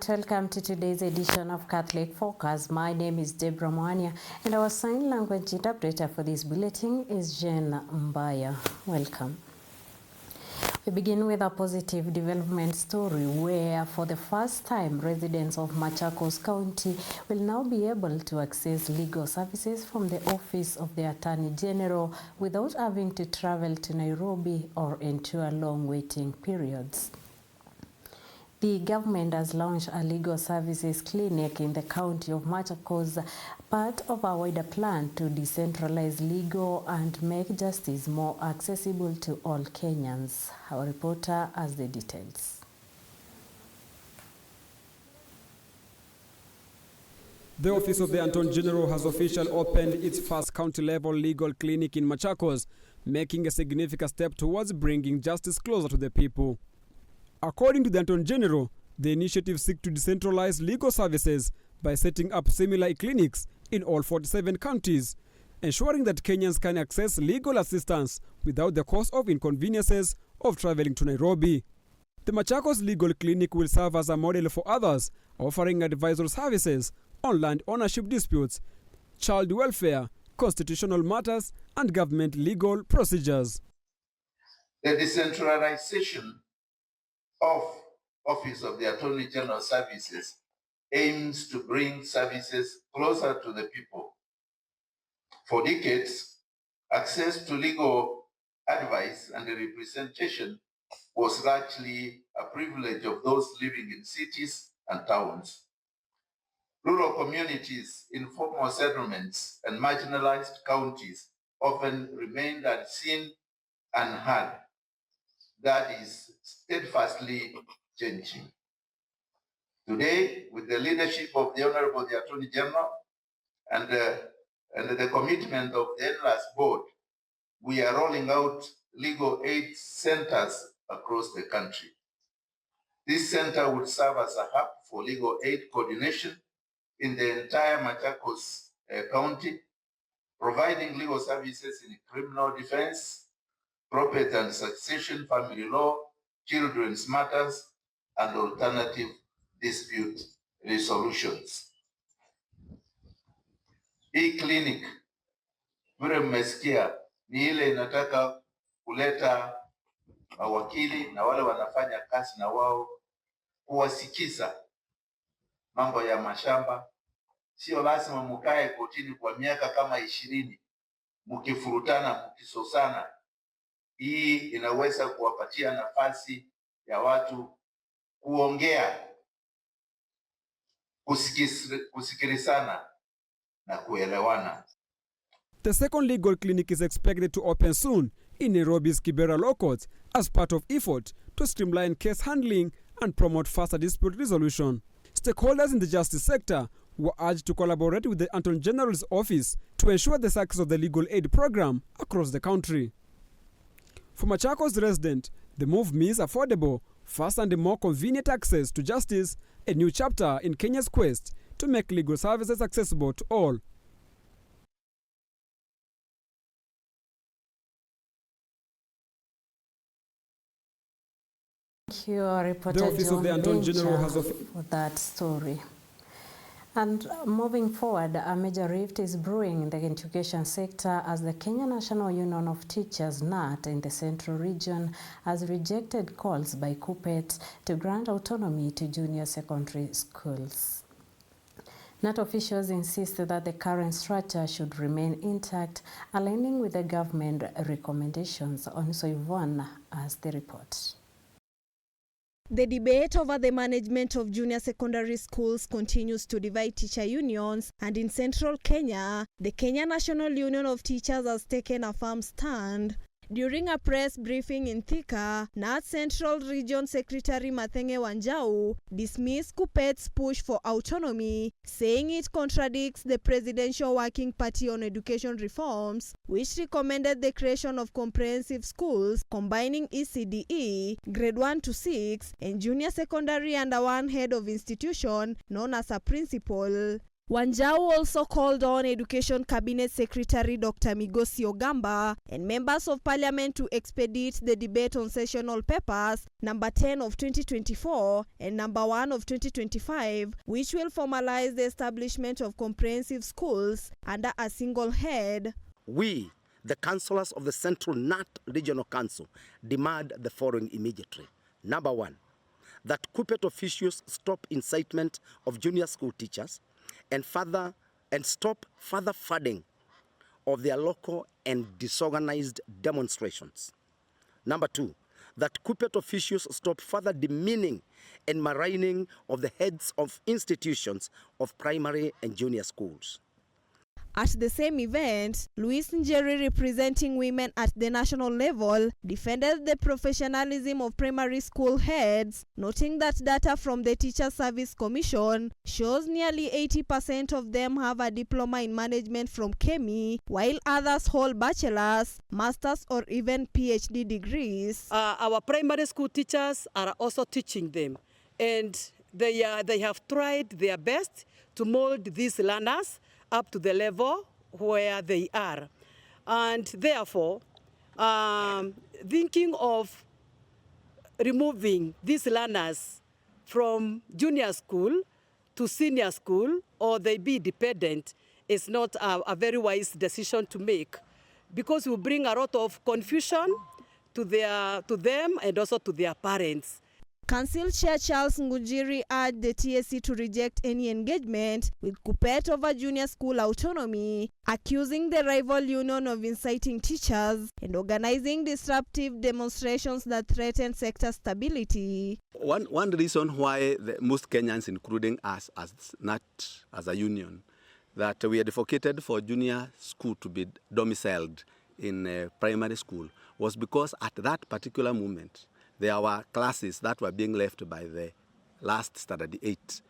Welcome to today's edition of Catholic Focus. My name is Deborah Mwanya and our sign language interpreter for this bulletin is Jen Mbaya. Welcome. We begin with a positive development story where for the first time residents of Machakos County will now be able to access legal services from the Office of the Attorney General without having to travel to Nairobi or endure long waiting periods. The government has launched a legal services clinic in the county of Machakos, part of a wider plan to decentralize legal and make justice more accessible to all Kenyans. Our reporter has the details. The Office of the Attorney General has officially opened its first county-level legal clinic in Machakos, making a significant step towards bringing justice closer to the people. According to the Attorney General, the initiative seeks to decentralize legal services by setting up similar clinics in all 47 counties, ensuring that Kenyans can access legal assistance without the cost of inconveniences of traveling to Nairobi. The Machakos Legal Clinic will serve as a model for others, offering advisory services on land ownership disputes, child welfare, constitutional matters, and government legal procedures. The decentralization of Office of the Attorney General Services aims to bring services closer to the people. For decades, access to legal advice and representation was largely a privilege of those living in cities and towns. Rural communities, informal settlements, and marginalized counties often remained unseen and unheard. That is steadfastly changing. Today, with the leadership of the Honorable the Attorney General and the commitment of the endless board, we are rolling out legal aid centers across the country. This center will serve as a hub for legal aid coordination in the entire Machakos County, providing legal services in criminal defense, property and succession, family law, children's matters, and alternative dispute resolutions. Hii clinic, vile mmesikia, ni ile inataka kuleta mawakili na wale wanafanya kazi na wao kuwasikiza mambo ya mashamba. Sio lazima mukae kotini kwa miaka kama 20 mkifurutana, mkisosana. Hii inaweza kuwapatia nafasi ya watu kuongea, kusikilizana na kuelewana. The second legal clinic is expected to open soon in Nairobi's Kibera Law Court as part of effort to streamline case handling and promote faster dispute resolution. Stakeholders in the justice sector were urged to collaborate with the Attorney General's office to ensure the success of the legal aid program across the country. For Machakos resident, the move means affordable, fast and more convenient access to justice, a new chapter in Kenya's quest to make legal services accessible to all. Thank you, reporter The Office of the Attorney General has for that story. And moving forward, a major rift is brewing in the education sector as the Kenya National Union of Teachers, NAT, in the Central Region has rejected calls by KUPPET to grant autonomy to junior secondary schools. NAT officials insist that the current structure should remain intact, aligning with the government recommendations. On Soivon as the report. The debate over the management of junior secondary schools continues to divide teacher unions, and in central Kenya, the Kenya National Union of Teachers has taken a firm stand. During a press briefing in Thika, NAT Central Region Secretary Mathenge Wanjau dismissed KUPPET's push for autonomy, saying it contradicts the Presidential Working Party on Education Reforms, which recommended the creation of comprehensive schools combining ECDE, grade 1 to 6, and junior secondary under one head of institution known as a principal. Wanjau also called on Education Cabinet Secretary Dr. Migosi Ogamba and members of Parliament to expedite the debate on sessional papers number 10 of 2024 and number 1 of 2025, which will formalize the establishment of comprehensive schools under a single head. We, the councillors of the Central NAT Regional Council, demand the following immediately. Number 1, that KUPPET officials stop incitement of junior school teachers and stop further funding of their local and disorganized demonstrations. Number 2, that KUPPET officials stop further demeaning and maligning of the heads of institutions of primary and junior schools. At the same event, Louis Njeri, representing women at the national level, defended the professionalism of primary school heads, noting that data from the Teacher Service Commission shows nearly 80% of them have a diploma in management from KEMI, while others hold bachelor's, master's, or even PhD degrees. Our primary school teachers are also teaching them, and they have tried their best to mold these learners up to the level where they are. And therefore, thinking of removing these learners from junior school to senior school, or they be dependent, is not a very wise decision to make, because it will bring a lot of confusion to them and also to their parents. Council Chair Charles Ngujiri urged the TSC to reject any engagement with KUPPET over junior school autonomy, accusing the rival union of inciting teachers and organizing disruptive demonstrations that threaten sector stability. One reason why most Kenyans, including us as NAT, as a union, that we advocated for junior school to be domiciled in primary school was because at that particular moment, there were classes that were being left by the last standard 8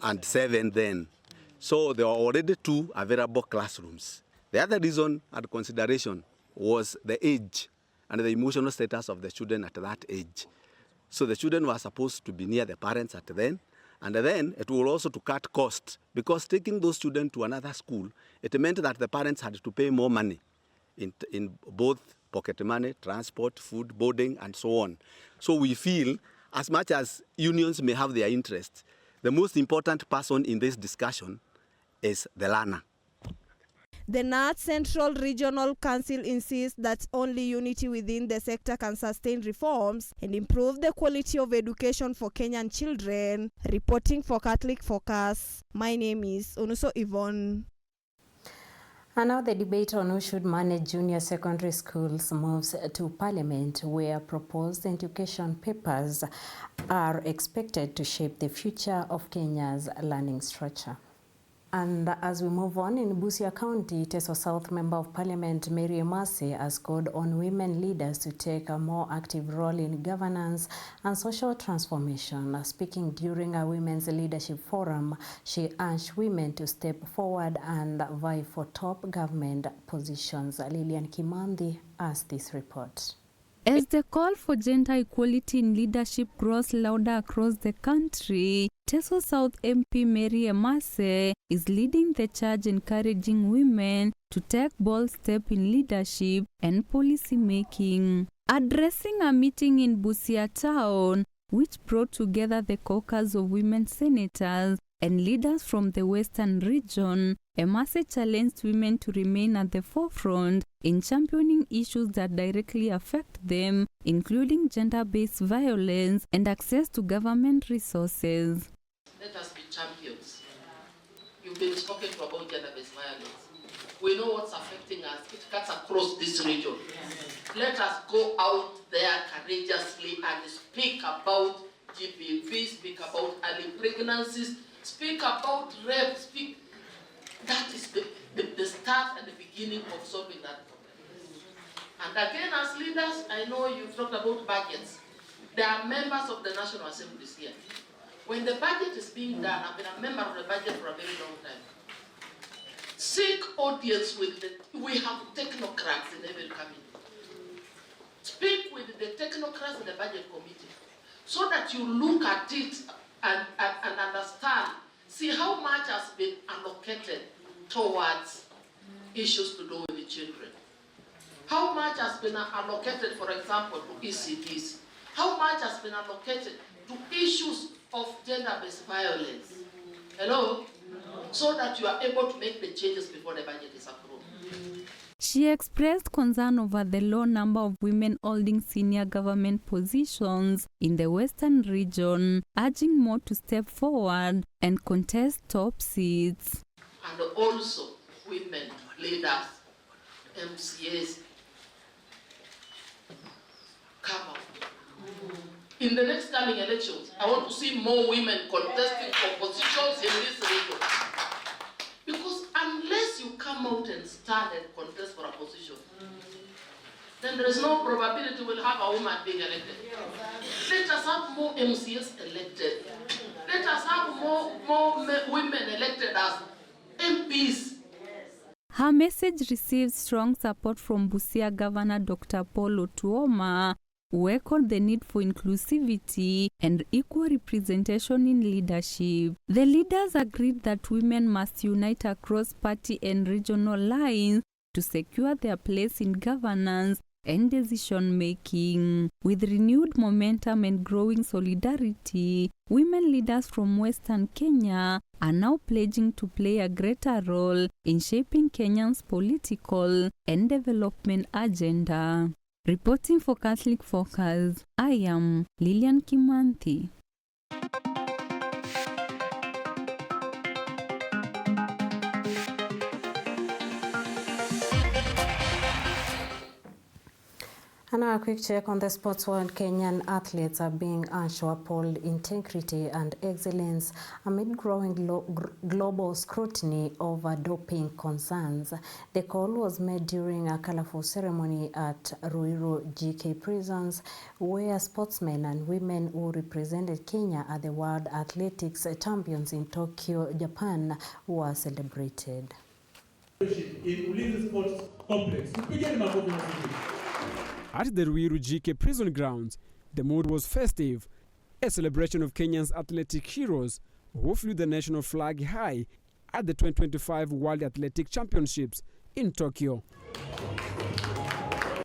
and 7 then. So there were already 2 available classrooms. The other reason and consideration was the age and the emotional status of the children at that age. So the children were supposed to be near the parents at then, and then it will also to cut costs, because taking those children to another school, it meant that the parents had to pay more money in both pocket money, transport, food, boarding, and so on. So we feel, as much as unions may have their interests, the most important person in this discussion is the learner. The NAT Central Regional Council insists that only unity within the sector can sustain reforms and improve the quality of education for Kenyan children. Reporting for Catholic Focus, my name is Onuso Yvonne. And now the debate on who should manage junior secondary schools moves to Parliament, where proposed education papers are expected to shape the future of Kenya's learning structure. And as we move on, in Busia County, Teso South Member of Parliament Mary Emase has called on women leaders to take a more active role in governance and social transformation. Speaking during a Women's Leadership Forum, she urged women to step forward and vie for top government positions. Lilian Kimandi has this report. As the call for gender equality in leadership grows louder across the country, Teso South MP Mary Emase is leading the charge, encouraging women to take bold steps in leadership and policy making. Addressing a meeting in Busia town, which brought together the caucus of women senators and leaders from the Western region, Emase challenged women to remain at the forefront in championing issues that directly affect them, including gender-based violence and access to government resources. Let us be champions We've been spoken to about gender-based violence. We know what's affecting us. It cuts across this region. Let us go out there courageously and speak about GBV, speak about early pregnancies, speak about rape, speak. That is the start and the beginning of solving that problem. And again, as leaders, I know you've talked about budgets. There are members of the National Assembly here. When the budget is being done, I've been a member of the budget for a very long time. Seek audience with we have technocrats in every cabinet. Speak with the technocrats in the budget committee so that you look at it and understand, see how much has been allocated towards issues to do with the children. How much has been allocated, for example, to ECDs? How much has been allocated to issues of gender-based violence? Hello? So that you are able to make the changes before the budget is approved. She expressed concern over the low number of women holding senior government positions in the Western region, urging more to step forward and contest top seats. And also women leaders, MCAs, come out. In the next coming elections, I want to see more women contesting for positions in this region. Because unless you come out and stand and contest for a position, then there is no probability we'll have a woman being elected. Let us have more MCAs elected. Let us have more women elected as MPs. Her message received strong support from Busia Governor Dr. Paul Otuoma, who echoed the need for inclusivity and equal representation in leadership. The leaders agreed that women must unite across party and regional lines to secure their place in governance and decision-making. With renewed momentum and growing solidarity, women leaders from Western Kenya are now pledging to play a greater role in shaping Kenya's political and development agenda. Reporting for Catholic Focus, I am Lilian Kimanthi. And now a quick check on the sports world. Kenyan athletes are being urged to uphold integrity and excellence amid growing global scrutiny over doping concerns. The call was made during a colorful ceremony at Ruiru GK prisons, where sportsmen and women who represented Kenya at the World Athletics Champions in Tokyo, Japan, were celebrated. In Ulinzi Sports Complex. At the Ruiru GK prison grounds, the mood was festive, a celebration of Kenya's athletic heroes who flew the national flag high at the 2025 World Athletic Championships in Tokyo.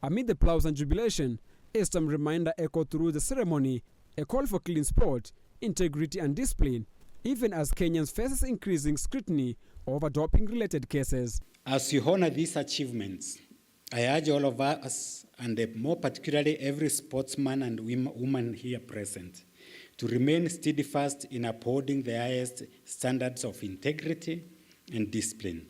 Amid the applause and jubilation, a solemn reminder echoed through the ceremony, a call for clean sport, integrity and discipline, even as Kenyans faces increasing scrutiny over doping-related cases. As you honor these achievements, I urge all of us, and more particularly every sportsman and woman here present, to remain steadfast in upholding the highest standards of integrity and discipline.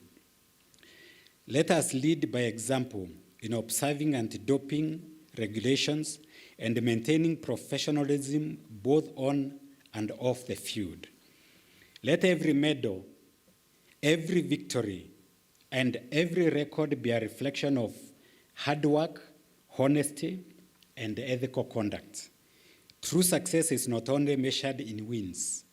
Let us lead by example in observing anti-doping regulations and maintaining professionalism both on and off the field. Let every medal, every victory, and every record be a reflection of hard work, honesty, and ethical conduct. True success is not only measured in wins,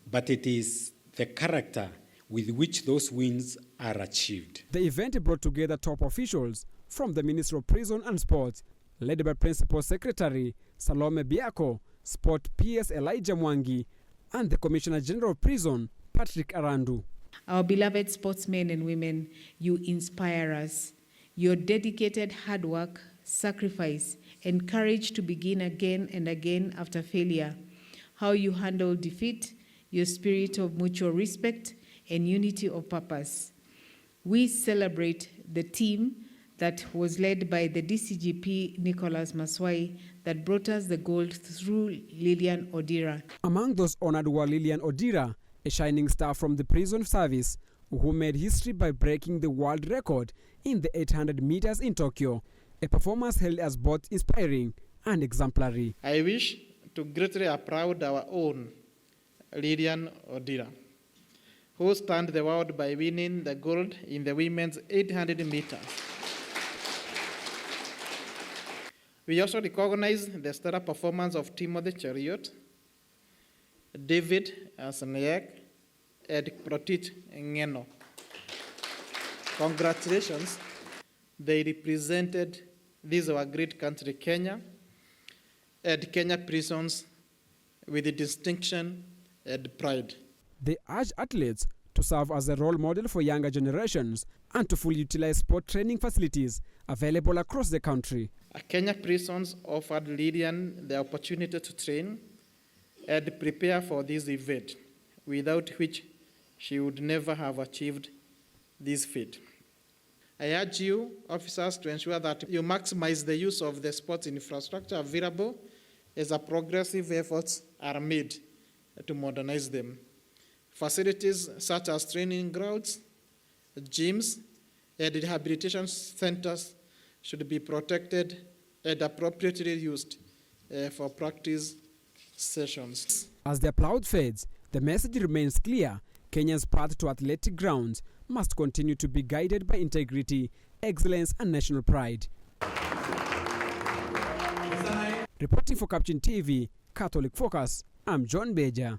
but it is the character with which those wins are achieved. The event brought together top officials from the Ministry of Prison and Sport, led by Principal Secretary Salome Biako, Sport PS Elijah Mwangi, and the Commissioner General of Prison, Patrick Arandu. Our beloved sportsmen and women, you inspire us. Your dedicated hard work, sacrifice, and courage to begin again and again after failure, how you handle defeat, your spirit of mutual respect and unity of purpose. We celebrate the team that was led by the DCGP Nicholas Maswai that brought us the gold through Lilian Odira. Among those honored were Lilian Odira, a shining star from the prison service who made history by breaking the world record in the 800 meters in Tokyo, a performance held as both inspiring and exemplary. I wish to greatly applaud our own Lilian Odira, who stunned the world by winning the gold in the women's 800 meters. We also recognize the stellar performance of Timothy Cheruiyot, David Asniek, and Protit Ngeno. Congratulations. They represented this our great country, Kenya, and Kenya prisons with distinction and pride. They urge athletes to serve as a role model for younger generations and to fully utilize sport training facilities available across the country. Kenya prisons offered Lilian the opportunity to train and prepare for this event, without which she would never have achieved this feat. I urge you, officers, to ensure that you maximize the use of the sports infrastructure available as a progressive efforts are made to modernize them. Facilities such as training grounds, gyms, and rehabilitation centers should be protected and appropriately used for practice sessions. As the applaud fades, the message remains clear. Kenya's path to athletic grounds must continue to be guided by integrity, excellence, and national pride. Reporting for Capuchin TV, Catholic Focus, I'm John Beja.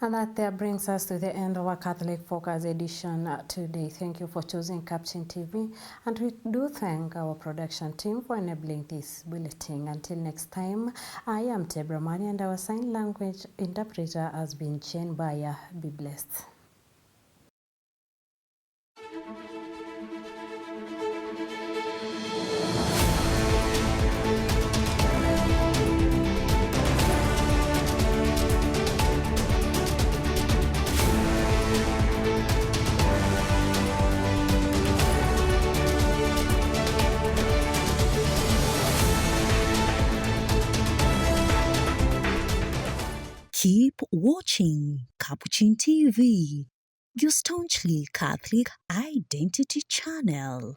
And that there brings us to the end of our Catholic Focus edition today. Thank you for choosing Capuchin TV. And we do thank our production team for enabling this bulletin. Until next time, I am Debra Mani and our sign language interpreter has been Chen Baya. Be blessed. Keep watching Capuchin TV, your staunchly Catholic identity channel.